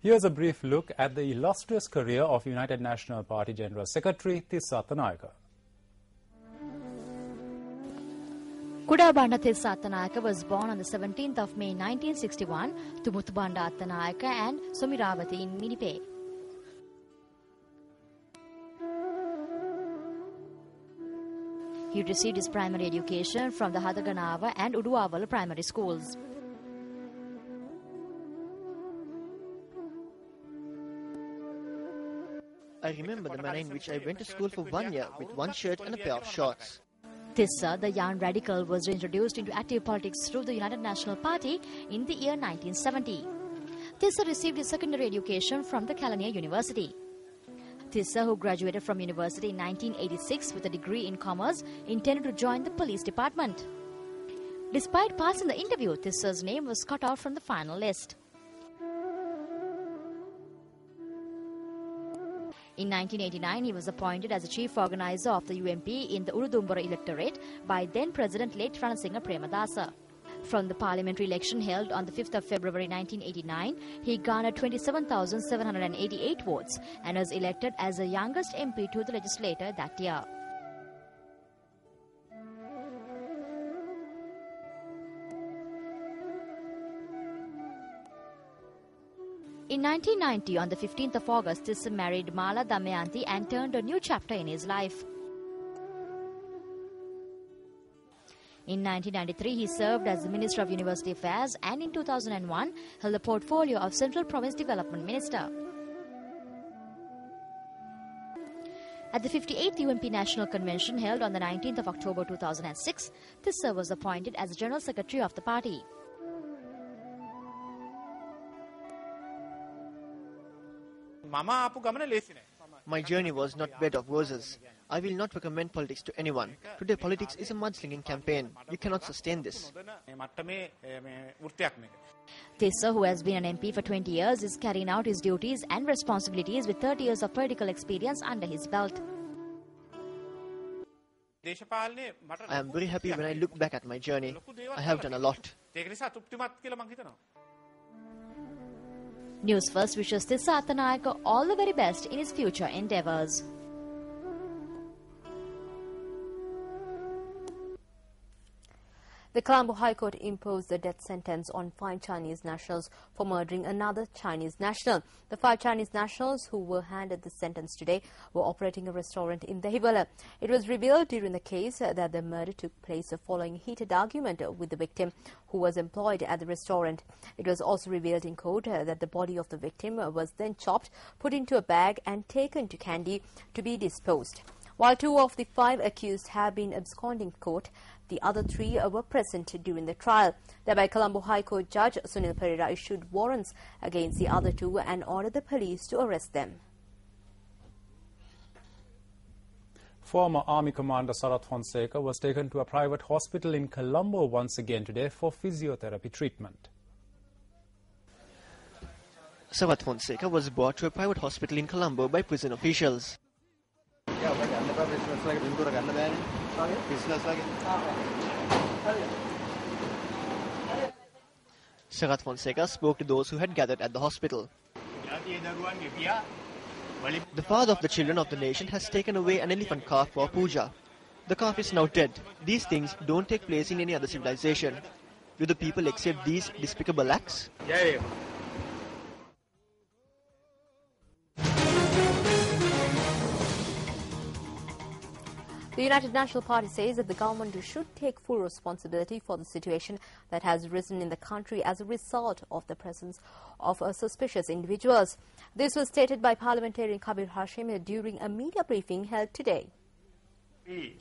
Here's a brief look at the illustrious career of United National Party General Secretary Tissa Attanayaka. Kudabanda Tissa Attanayaka was born on the 17th of May 1961 to Muthubanda Attanayaka and Somirawati in Minipe. He received his primary education from the Hadaganawa and Uduavala primary schools. I remember the manner in which I went to school for 1 year with one shirt and a pair of shorts. Tissa, the young radical, was introduced into active politics through the United National Party in the year 1970. Tissa received his secondary education from the Kelaniya University. Tissa, who graduated from university in 1986 with a degree in commerce, intended to join the police department. Despite passing the interview, Tissa's name was cut off from the final list. In 1989, he was appointed as the chief organizer of the UMP in the Urudumbura electorate by then-President late Ranasinghe Premadasa. From the parliamentary election held on the 5th of February 1989, he garnered 27,788 votes and was elected as the youngest MP to the legislature that year. In 1990, on the 15th of August, Tissa married Mala Damayanti and turned a new chapter in his life. In 1993, he served as the Minister of University Affairs and in 2001 held the portfolio of Central Province Development Minister. At the 58th UMP National Convention held on the 19th of October 2006, Tissa was appointed as the General Secretary of the party. My journey was not bed of roses. I will not recommend politics to anyone. Today politics is a mudslinging campaign. You cannot sustain this. Tissa, who has been an MP for 20 years, is carrying out his duties and responsibilities with 30 years of political experience under his belt. I am very happy when I look back at my journey. I have done a lot. News First wishes Tissa Attanayaka all the very best in his future endeavours. The Colombo High Court imposed the death sentence on 5 Chinese nationals for murdering another Chinese national. The 5 Chinese nationals who were handed the sentence today were operating a restaurant in Dehiwala. It was revealed during the case that the murder took place following a heated argument with the victim, who was employed at the restaurant. It was also revealed in court that the body of the victim was then chopped, put into a bag and taken to Kandy to be disposed. While 2 of the 5 accused have been absconding court, the other 3 were present during the trial. Thereby, Colombo High Court Judge Sunil Pereira issued warrants against the other 2 and ordered the police to arrest them. Former Army Commander Sarath Fonseca was taken to a private hospital in Colombo once again today for physiotherapy treatment. Sarath Fonseca was brought to a private hospital in Colombo by prison officials. Sarath Fonseca spoke to those who had gathered at the hospital. The father of the children of the nation has taken away an elephant calf for puja. The calf is now dead. These things don't take place in any other civilization. Do the people accept these despicable acts? The United National Party says that the government should take full responsibility for the situation that has risen in the country as a result of the presence of suspicious individuals. This was stated by parliamentarian Kabir Hashim during a media briefing held today. We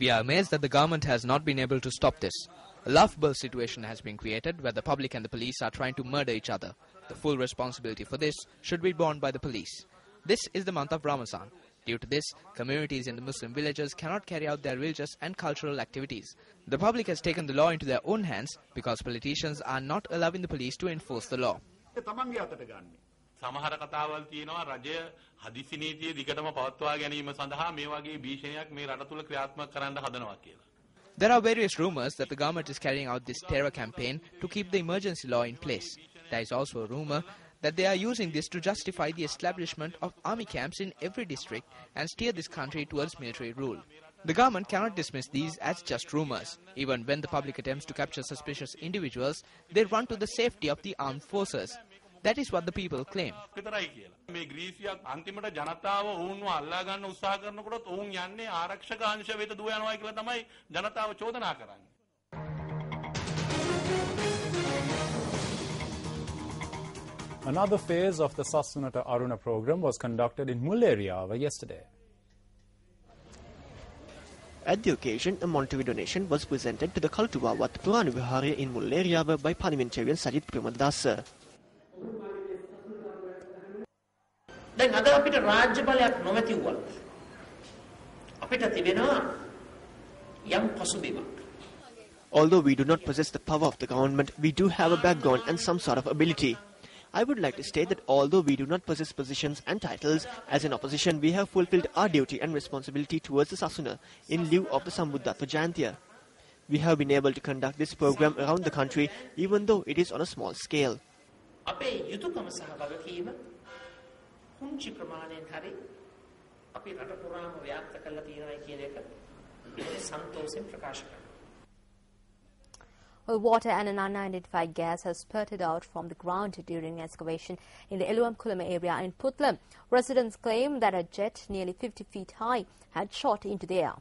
are amazed that the government has not been able to stop this. A laughable situation has been created where the public and the police are trying to murder each other. The full responsibility for this should be borne by the police. This is the month of Ramadan. Due to this, communities in the Muslim villages cannot carry out their religious and cultural activities. The public has taken the law into their own hands because politicians are not allowing the police to enforce the law. සමහර කතාවල් තියෙනවා රජය හදිසි නීතිය දිගටම පවත්වා ගැනීම සඳහා මේ වගේ භීෂණයක් මේ රට තුල ක්‍රියාත්මක කරන්න හදනවා කියලා. There are various rumors that the government is carrying out this terror campaign to keep the emergency law in place. There is also a rumor that they are using this to justify the establishment of army camps in every district and steer this country towards military rule. The government cannot dismiss these as just rumors. Even when the public attempts to capture suspicious individuals, they run to the safety of the armed forces. That is what the people claim. මේ ග්‍රීසියක් අන්තිමට ජනතාව වුන්ව අල්ලා ගන්න උත්සාහ කරනකොට වුන් යන්නේ ආරක්ෂක අංශ වෙත දුව යනවා කියලා තමයි ජනතාව චෝදනා කරන්නේ. Another phase of the Sasunata Aruna program was conducted in Mulleriava yesterday. At the occasion, a monetary donation was presented to the Kaltuwawa Purana Vihara in Mulleriava by Parliamentarian Sajid Premadasa. දැන් අද අපිට රාජ්‍ය බලයක් නොමැති වුණත් අපිට තිබෙනවා යම් පසුබිමක්. Although we do not possess the power of the government, we do have a background and some sort of ability. I would like to state that although we do not possess positions and titles, as an opposition we have fulfilled our duty and responsibility towards the Sasuna in lieu of the Sambuddhatva Jayantiya. We have been able to conduct this program around the country even though it is on a small scale. අපේ යුතුයකම සහ වගකීම කුංචි ප්‍රමාණයෙන් හරි අපි රට පුරාම ව්‍යාප්ත කරලා තියෙනවා කියන එක සන්තෝෂයෙන් ප්‍රකාශ කරනවා. Well, water and an unidentified gas has spurted out from the ground during excavation in the Eluam Kulama area in Puttlam. Residents claim that a jet nearly 50 feet high had shot into the air.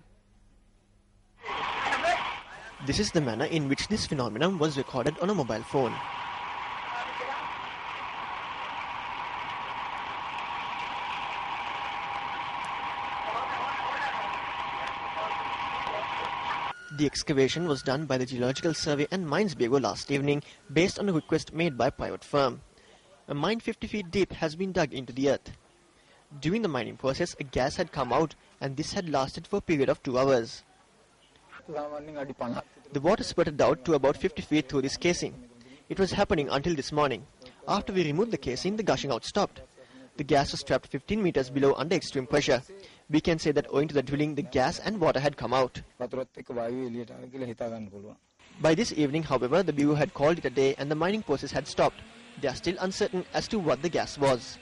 This is the manner in which this phenomenon was recorded on a mobile phone. The excavation was done by the Geological Survey and Mines Bureau last evening based on a request made by a private firm. A mine 50 feet deep has been dug into the earth. During the mining process, a gas had come out and this had lasted for a period of 2 hours. The water spurted out to about 50 feet through this casing. It was happening until this morning. After we removed the casing, the gushing out stopped. The gas was trapped 15 meters below under extreme pressure. We can say that owing to the drilling, the gas and water had come out. By this evening, however, the Bureau had called it a day and the mining process had stopped. They are still uncertain as to what the gas was.